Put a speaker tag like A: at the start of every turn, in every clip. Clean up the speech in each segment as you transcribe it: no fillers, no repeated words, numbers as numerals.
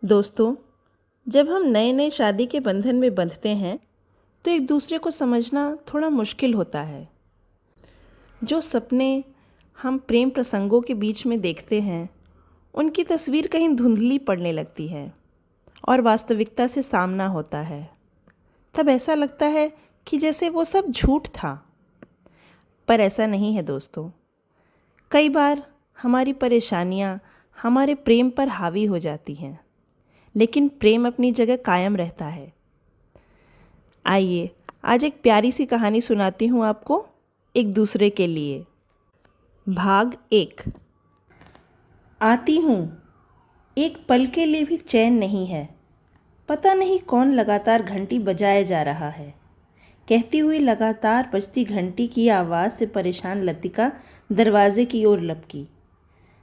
A: दोस्तों, जब हम नए नए शादी के बंधन में बंधते हैं तो एक दूसरे को समझना थोड़ा मुश्किल होता है। जो सपने हम प्रेम प्रसंगों के बीच में देखते हैं उनकी तस्वीर कहीं धुंधली पड़ने लगती है और वास्तविकता से सामना होता है। तब ऐसा लगता है कि जैसे वो सब झूठ था। पर ऐसा नहीं है दोस्तों। कई बार हमारी परेशानियाँ हमारे प्रेम पर हावी हो जाती हैं, लेकिन प्रेम अपनी जगह कायम रहता है। आइए आज एक प्यारी सी कहानी सुनाती हूँ आपको, एक दूसरे के लिए। भाग 1। आती हूँ, एक पल के लिए भी चैन नहीं है। पता नहीं कौन लगातार घंटी बजाए जा रहा है। कहती हुई लगातार बजती घंटी की आवाज़ से परेशान लतिका दरवाजे की ओर लपकी।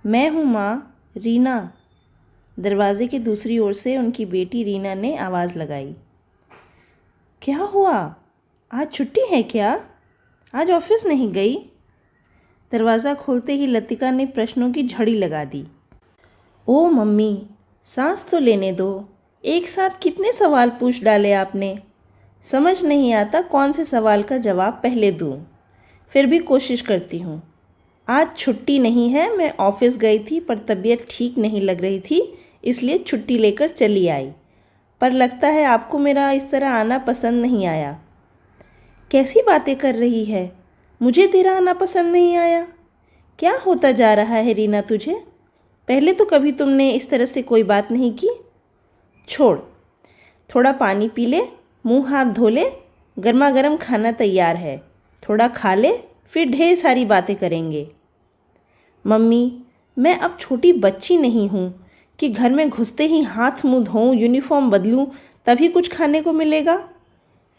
A: मैं हूँ माँ, रीना। दरवाजे की दूसरी ओर से उनकी बेटी रीना ने आवाज़ लगाई। क्या हुआ? आज छुट्टी है क्या? आज ऑफिस नहीं गई? दरवाज़ा खोलते ही लतिका ने प्रश्नों की झड़ी लगा दी। ओ मम्मी, सांस तो लेने दो। एक साथ कितने सवाल पूछ डाले आपने। समझ नहीं आता कौन से सवाल का जवाब पहले दूँ। फिर भी कोशिश करती हूँ। आज छुट्टी नहीं है, मैं ऑफिस गई थी पर तबीयत ठीक नहीं लग रही थी, इसलिए छुट्टी लेकर चली आई। पर लगता है आपको मेरा इस तरह आना पसंद नहीं आया। कैसी बातें कर रही है? मुझे तेरा आना पसंद नहीं आया? क्या होता जा रहा है रीना तुझे? पहले तो कभी तुमने इस तरह से कोई बात नहीं की। छोड़, थोड़ा पानी पी ले, मुंह हाथ धो ले, गर्मा गर्म खाना तैयार है, थोड़ा खा ले, फिर ढेर सारी बातें करेंगे। मम्मी, मैं अब छोटी बच्ची नहीं हूँ कि घर में घुसते ही हाथ मुंह धोऊं, यूनिफॉर्म बदलूं, तभी कुछ खाने को मिलेगा।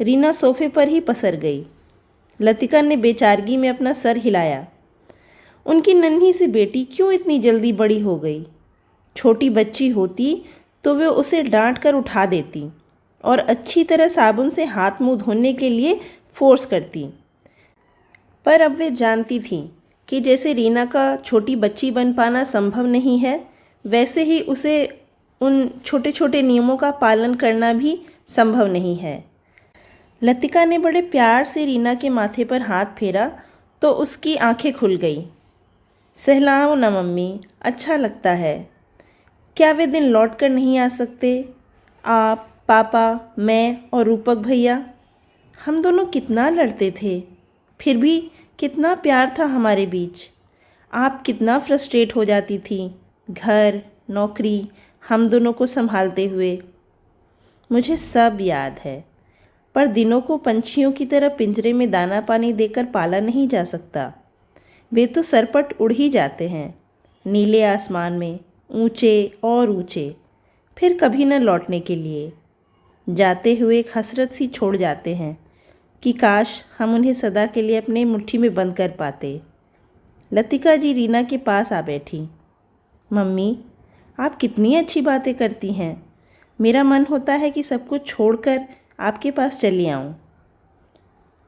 A: रीना सोफे पर ही पसर गई। लतिका ने बेचारगी में अपना सर हिलाया। उनकी नन्ही सी बेटी क्यों इतनी जल्दी बड़ी हो गई? छोटी बच्ची होती तो वे उसे डांट कर उठा देती और अच्छी तरह साबुन से हाथ मुंह धोने के लिए फोर्स करती। पर अब वे जानती थीं कि जैसे रीना का छोटी बच्ची बन पाना संभव नहीं है, वैसे ही उसे उन छोटे छोटे नियमों का पालन करना भी संभव नहीं है। लतिका ने बड़े प्यार से रीना के माथे पर हाथ फेरा तो उसकी आंखें खुल गई। सहलाओ ना मम्मी, अच्छा लगता है। क्या वे दिन लौट कर नहीं आ सकते? आप, पापा, मैं और रूपक भैया, हम दोनों कितना लड़ते थे, फिर भी कितना प्यार था हमारे बीच। आप कितना फ्रस्ट्रेट हो जाती थी, घर, नौकरी, हम दोनों को संभालते हुए। मुझे सब याद है, पर दिनों को पंछियों की तरह पिंजरे में दाना पानी देकर पाला नहीं जा सकता। वे तो सरपट उड़ ही जाते हैं, नीले आसमान में, ऊंचे और ऊंचे, फिर कभी न लौटने के लिए। जाते हुए एक हसरत सी छोड़ जाते हैं कि काश हम उन्हें सदा के लिए अपने मुट्ठी में बंद कर पाते। लतिका जी रीना के पास आ बैठी। मम्मी, आप कितनी अच्छी बातें करती हैं। मेरा मन होता है कि सब कुछ छोड़कर आपके पास चली आऊँ।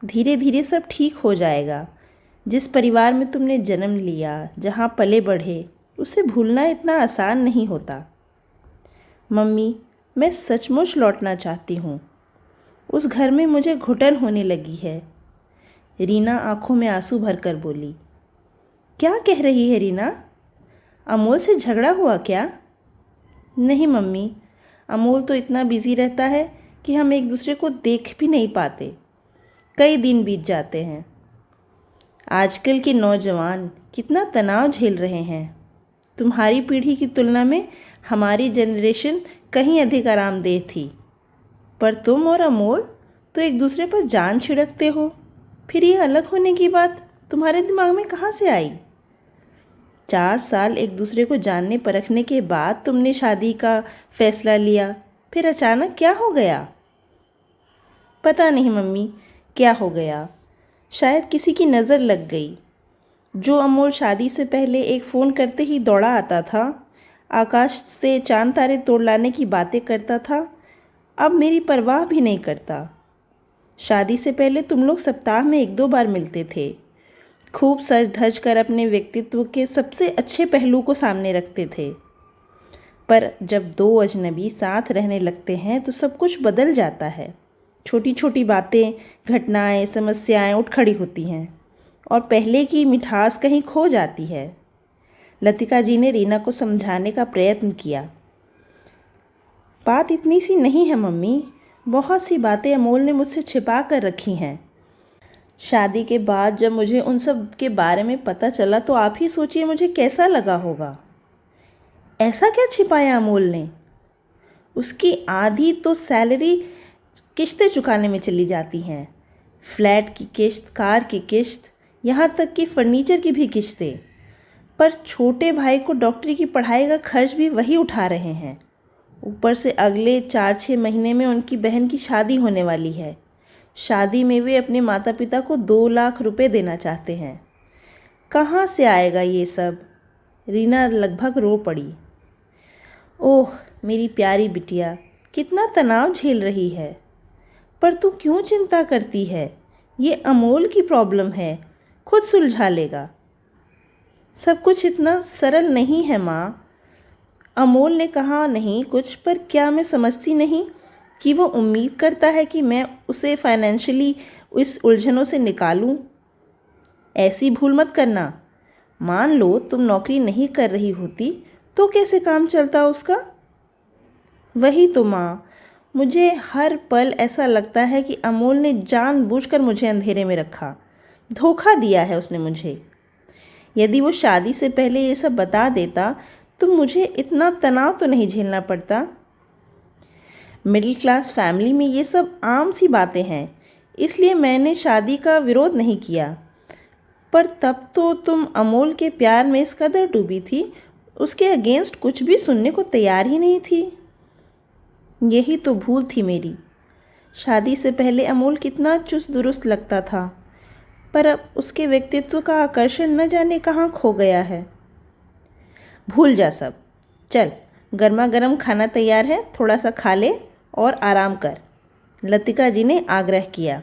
A: धीरे धीरे सब ठीक हो जाएगा। जिस परिवार में तुमने जन्म लिया, जहाँ पले बढ़े, उसे भूलना इतना आसान नहीं होता। मम्मी, मैं सचमुच लौटना चाहती हूँ। उस घर में मुझे घुटन होने लगी है। रीना आंखों में आंसू भरकर बोली। क्या कह रही है रीना? अमोल से झगड़ा हुआ क्या? नहीं मम्मी, अमोल तो इतना बिजी रहता है कि हम एक दूसरे को देख भी नहीं पाते। कई दिन बीत जाते हैं। आजकल के नौजवान कितना तनाव झेल रहे हैं। तुम्हारी पीढ़ी की तुलना में हमारी जनरेशन कहीं अधिक आरामदेह थी। पर तुम और अमोल तो एक दूसरे पर जान छिड़कते हो। फिर ये अलग होने की बात तुम्हारे दिमाग में कहाँ से आई? 4 साल एक दूसरे को जानने परखने के बाद तुमने शादी का फैसला लिया, फिर अचानक क्या हो गया? पता नहीं मम्मी, क्या हो गया। शायद किसी की नज़र लग गई। जो अमोल शादी से पहले एक फ़ोन करते ही दौड़ा आता था, आकाश से चांद तारे तोड़ लाने की बातें करता था, अब मेरी परवाह भी नहीं करता। शादी से पहले तुम लोग सप्ताह में 1-2 बार मिलते थे। खूब सज धज कर अपने व्यक्तित्व के सबसे अच्छे पहलू को सामने रखते थे। पर जब दो अजनबी साथ रहने लगते हैं तो सब कुछ बदल जाता है। छोटी छोटी बातें, घटनाएं, समस्याएं उठ खड़ी होती हैं और पहले की मिठास कहीं खो जाती है। लतिका जी ने रीना को समझाने का प्रयत्न किया। बात इतनी सी नहीं है मम्मी, बहुत सी बातें अमोल ने मुझसे छिपा कर रखी हैं। शादी के बाद जब मुझे उन सब के बारे में पता चला तो आप ही सोचिए मुझे कैसा लगा होगा। ऐसा क्या छिपाया अमोल ने? उसकी आधी तो सैलरी किश्तें चुकाने में चली जाती हैं। फ्लैट की किश्त, कार की किश्त, यहाँ तक कि फर्नीचर की भी किश्तें। पर छोटे भाई को डॉक्टरी की पढ़ाई का खर्च भी वही उठा रहे हैं। ऊपर से अगले 4-6 महीने में उनकी बहन की शादी होने वाली है। शादी में वे अपने माता पिता को 2 लाख रुपए देना चाहते हैं। कहाँ से आएगा ये सब? रीना लगभग रो पड़ी। ओह मेरी प्यारी बिटिया, कितना तनाव झेल रही है। पर तू क्यों चिंता करती है? ये अमोल की प्रॉब्लम है, खुद सुलझा लेगा। सब कुछ इतना सरल नहीं है माँ। अमोल ने कहा नहीं कुछ, पर क्या मैं समझती नहीं कि वो उम्मीद करता है कि मैं उसे फाइनेंशियली इस उलझनों से निकालूं? ऐसी भूल मत करना। मान लो तुम नौकरी नहीं कर रही होती तो कैसे काम चलता उसका? वही तो माँ, मुझे हर पल ऐसा लगता है कि अमोल ने जानबूझकर मुझे अंधेरे में रखा। धोखा दिया है उसने मुझे। यदि वो शादी से पहले ये सब बता देता तो मुझे इतना तनाव तो नहीं झेलना पड़ता। मिडिल क्लास फैमिली में ये सब आम सी बातें हैं, इसलिए मैंने शादी का विरोध नहीं किया। पर तब तो तुम अमोल के प्यार में इस कदर डूबी थी, उसके अगेंस्ट कुछ भी सुनने को तैयार ही नहीं थी। यही तो भूल थी मेरी। शादी से पहले अमोल कितना चुस्त दुरुस्त लगता था, पर अब उसके व्यक्तित्व का आकर्षण न जाने कहाँ खो गया है। भूल जा सब। चल, गर्मा गर्म खाना तैयार है, थोड़ा सा खा ले और आराम कर। लतिका जी ने आग्रह किया।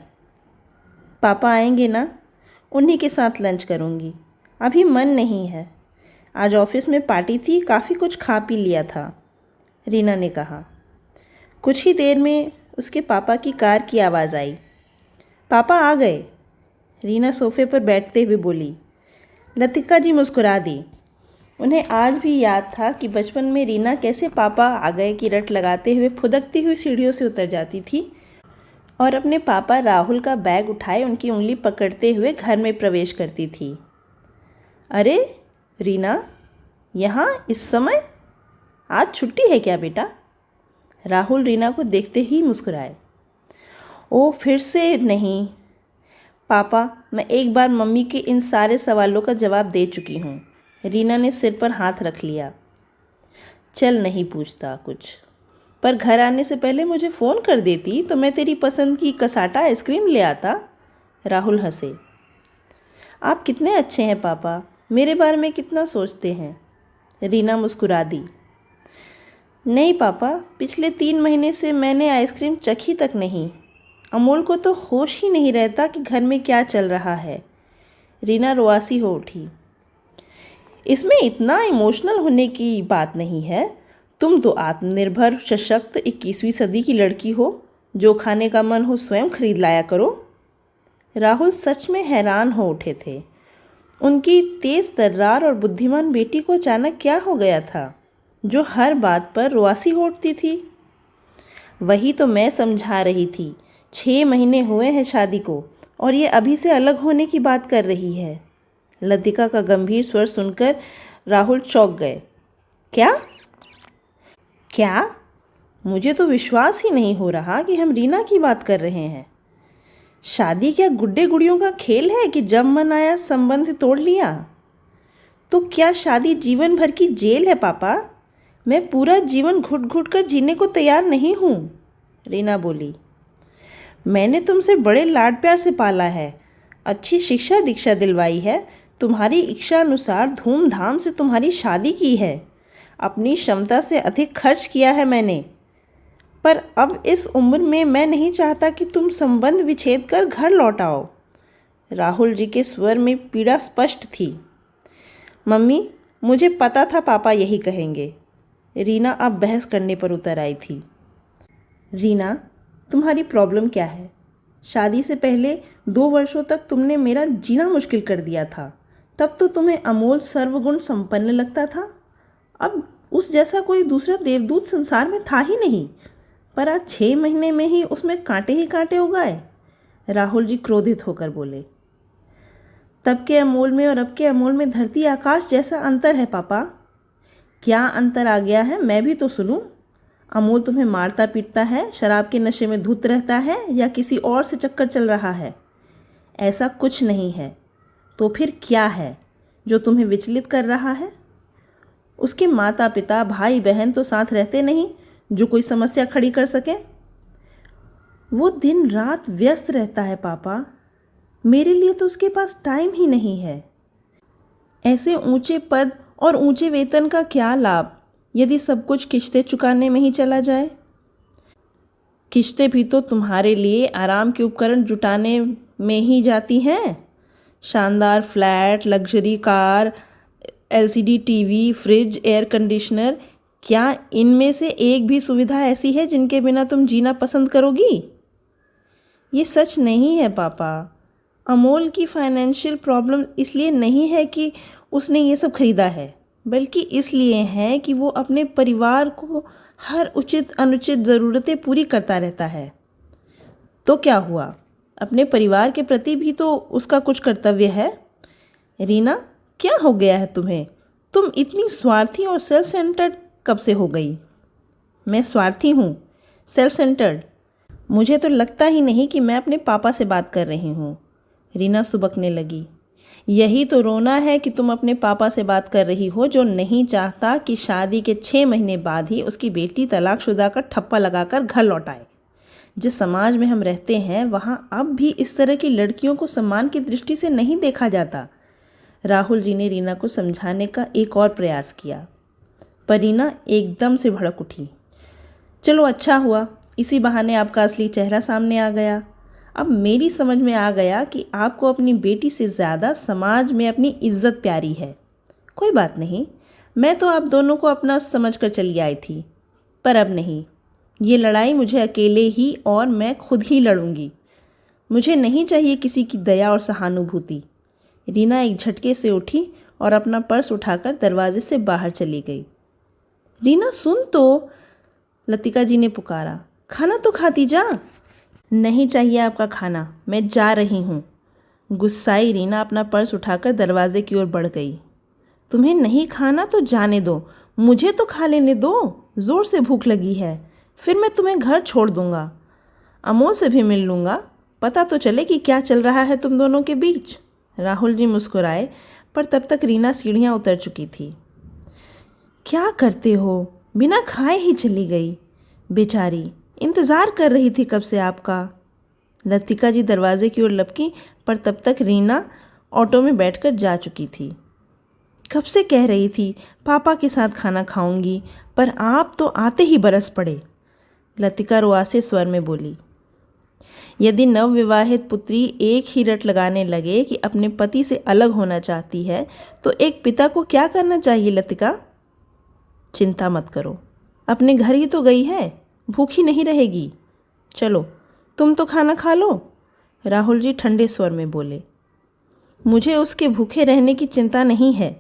A: पापा आएंगे ना, उन्हीं के साथ लंच करूँगी। अभी मन नहीं है। आज ऑफिस में पार्टी थी, काफ़ी कुछ खा पी लिया था, रीना ने कहा। कुछ ही देर में उसके पापा की कार की आवाज़ आई। पापा आ गए, रीना सोफे पर बैठते हुए बोली। लतिका जी मुस्कुरा दी। उन्हें आज भी याद था कि बचपन में रीना कैसे पापा आ गए की रट लगाते हुए फुदकती हुई सीढ़ियों से उतर जाती थी और अपने पापा राहुल का बैग उठाए उनकी उंगली पकड़ते हुए घर में प्रवेश करती थी। अरे रीना, यहाँ इस समय? आज छुट्टी है क्या बेटा? राहुल रीना को देखते ही मुस्कुराए। ओह फिर से नहीं पापा, मैं एक बार मम्मी के इन सारे सवालों का जवाब दे चुकी हूँ। रीना ने सिर पर हाथ रख लिया। चल नहीं पूछता कुछ, पर घर आने से पहले मुझे फ़ोन कर देती तो मैं तेरी पसंद की कसाटा आइसक्रीम ले आता। राहुल हंसे। आप कितने अच्छे हैं पापा, मेरे बारे में कितना सोचते हैं। रीना मुस्कुरा दी। नहीं पापा, पिछले 3 महीने से मैंने आइसक्रीम चखी तक नहीं। अमोल को तो होश ही नहीं रहता कि घर में क्या चल रहा है। रीना रुआसी हो उठी। इसमें इतना इमोशनल होने की बात नहीं है। तुम तो आत्मनिर्भर सशक्त 21वीं सदी की लड़की हो। जो खाने का मन हो स्वयं खरीद लाया करो। राहुल सच में हैरान हो उठे थे। उनकी तेज तर्रार और बुद्धिमान बेटी को अचानक क्या हो गया था जो हर बात पर रुआसी हो उठती थी। वही तो मैं समझा रही थी। 6 महीने हुए हैं शादी को और ये अभी से अलग होने की बात कर रही है। लतिका का गंभीर स्वर सुनकर राहुल चौंक गए। क्या? मुझे तो विश्वास ही नहीं हो रहा कि हम रीना की बात कर रहे हैं। शादी क्या गुड्डे गुड़ियों का खेल है कि जब मन आया संबंध तोड़ लिया? तो क्या शादी जीवन भर की जेल है पापा? मैं पूरा जीवन घुट घुट कर जीने को तैयार नहीं हूँ, रीना बोली। मैंने तुमसे बड़े लाड प्यार से पाला है, अच्छी शिक्षा दीक्षा दिलवाई है, तुम्हारी इच्छा अनुसार धूमधाम से तुम्हारी शादी की है, अपनी क्षमता से अधिक खर्च किया है मैंने। पर अब इस उम्र में मैं नहीं चाहता कि तुम संबंध विच्छेद कर घर लौट आओ। राहुल जी के स्वर में पीड़ा स्पष्ट थी। मम्मी, मुझे पता था पापा यही कहेंगे। रीना अब बहस करने पर उतर आई थी। रीना, तुम्हारी प्रॉब्लम क्या है? शादी से पहले 2 वर्षों तक तुमने मेरा जीना मुश्किल कर दिया था। तब तो तुम्हें अमोल सर्वगुण संपन्न लगता था। अब उस जैसा कोई दूसरा देवदूत संसार में था ही नहीं, पर आज 6 महीने में ही उसमें कांटे ही कांटे उगाए। राहुल जी क्रोधित होकर बोले। तब के अमोल में और अब के अमोल में धरती आकाश जैसा अंतर है पापा। क्या अंतर आ गया है, मैं भी तो सुनूं। अमोल तुम्हें मारता पीटता है, शराब के नशे में धुत रहता है, या किसी और से चक्कर चल रहा है? ऐसा कुछ नहीं है। तो फिर क्या है जो तुम्हें विचलित कर रहा है? उसके माता पिता भाई बहन तो साथ रहते नहीं जो कोई समस्या खड़ी कर सके। वो दिन रात व्यस्त रहता है पापा। मेरे लिए तो उसके पास टाइम ही नहीं है। ऐसे ऊंचे पद और ऊंचे वेतन का क्या लाभ यदि सब कुछ किश्तें चुकाने में ही चला जाए? किश्तें भी तो तुम्हारे लिए आराम के उपकरण जुटाने में ही जाती हैं। शानदार flat, luxury car, LCD TV, fridge, air conditioner, क्या इनमें से एक भी सुविधा ऐसी है जिनके बिना तुम जीना पसंद करोगी? ये सच नहीं है पापा। अमोल की फाइनेंशियल प्रॉब्लम इसलिए नहीं है कि उसने ये सब खरीदा है, बल्कि इसलिए है कि वो अपने परिवार को हर उचित अनुचित ज़रूरतें पूरी करता रहता है। तो क्या हुआ, अपने परिवार के प्रति भी तो उसका कुछ कर्तव्य है। रीना, क्या हो गया है तुम्हें? तुम इतनी स्वार्थी और सेल्फ सेंटर्ड कब से हो गई? मैं स्वार्थी हूँ, सेल्फ सेंटर्ड? मुझे तो लगता ही नहीं कि मैं अपने पापा से बात कर रही हूँ। रीना सुबकने लगी। यही तो रोना है कि तुम अपने पापा से बात कर रही हो, जो नहीं चाहता कि शादी के 6 महीने बाद ही उसकी बेटी तलाकशुदा का ठप्पा लगाकर घर लौट आए। जिस समाज में हम रहते हैं वहाँ अब भी इस तरह की लड़कियों को सम्मान की दृष्टि से नहीं देखा जाता। राहुल जी ने रीना को समझाने का एक और प्रयास किया, पर रीना एकदम से भड़क उठी। चलो अच्छा हुआ, इसी बहाने आपका असली चेहरा सामने आ गया। अब मेरी समझ में आ गया कि आपको अपनी बेटी से ज़्यादा समाज में अपनी इज्जत प्यारी है। कोई बात नहीं, मैं तो आप दोनों को अपना समझ कर चली आई थी, पर अब नहीं। ये लड़ाई मुझे अकेले ही और मैं खुद ही लड़ूंगी। मुझे नहीं चाहिए किसी की दया और सहानुभूति। रीना एक झटके से उठी और अपना पर्स उठाकर दरवाजे से बाहर चली गई। रीना सुन तो, लतिका जी ने पुकारा, खाना तो खाती जा। नहीं चाहिए आपका खाना, मैं जा रही हूँ। गुस्साई रीना अपना पर्स उठाकर दरवाजे की ओर बढ़ गई। तुम्हें नहीं खाना तो जाने दो, मुझे तो खा लेने दो, ज़ोर से भूख लगी है। फिर मैं तुम्हें घर छोड़ दूँगा, अमोल से भी मिल लूँगा, पता तो चले कि क्या चल रहा है तुम दोनों के बीच। राहुल जी मुस्कुराए, पर तब तक रीना सीढ़ियाँ उतर चुकी थी। क्या करते हो, बिना खाए ही चली गई। बेचारी इंतज़ार कर रही थी कब से आपका। लतिका जी दरवाजे की ओर लपकी, पर तब तक रीना ऑटो में बैठकर जा चुकी थी। कब से कह रही थी पापा के साथ खाना खाऊंगी, पर आप तो आते ही बरस पड़े। लतिका रुआसे स्वर में बोली। यदि नवविवाहित पुत्री एक ही रट लगाने लगे कि अपने पति से अलग होना चाहती है, तो एक पिता को क्या करना चाहिए लतिका? चिंता मत करो, अपने घर ही तो गई है, भूखी नहीं रहेगी। चलो तुम तो खाना खा लो। राहुल जी ठंडे स्वर में बोले। मुझे उसके भूखे रहने की चिंता नहीं है।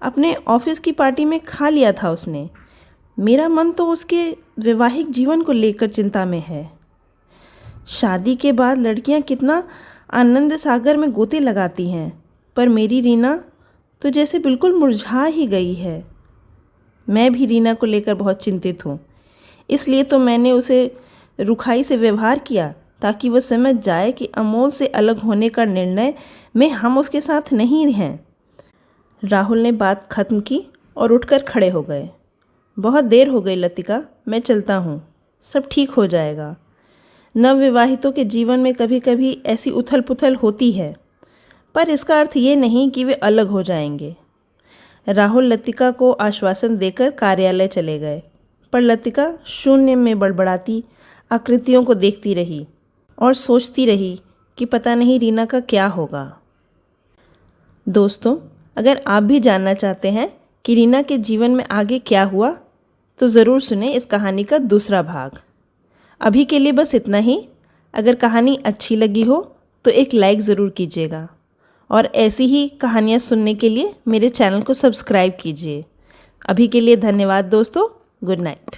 A: अपने ऑफिस की पार्टी में खा लिया था उसने। मेरा मन तो उसके वैवाहिक जीवन को लेकर चिंता में है। शादी के बाद लड़कियां कितना आनंद सागर में गोते लगाती हैं, पर मेरी रीना तो जैसे बिल्कुल मुरझा ही गई है। मैं भी रीना को लेकर बहुत चिंतित हूँ, इसलिए तो मैंने उसे रुखाई से व्यवहार किया, ताकि वह समझ जाए कि अमोल से अलग होने का निर्णय में हम उसके साथ नहीं हैं। राहुल ने बात खत्म की और उठकर खड़े हो गए। बहुत देर हो गई लतिका, मैं चलता हूँ, सब ठीक हो जाएगा। नवविवाहितों के जीवन में कभी कभी ऐसी उथल पुथल होती है, पर इसका अर्थ ये नहीं कि वे अलग हो जाएंगे। राहुल लतिका को आश्वासन देकर कार्यालय चले गए, पर लतिका शून्य में बड़बड़ाती आकृतियों को देखती रही और सोचती रही कि पता नहीं रीना का क्या होगा। दोस्तों, अगर आप भी जानना चाहते हैं कि रीना के जीवन में आगे क्या हुआ, तो ज़रूर सुने इस कहानी का दूसरा भाग। अभी के लिए बस इतना ही। अगर कहानी अच्छी लगी हो तो एक लाइक ज़रूर कीजिएगा और ऐसी ही कहानियाँ सुनने के लिए मेरे चैनल को सब्सक्राइब कीजिए। अभी के लिए धन्यवाद दोस्तों। Good night.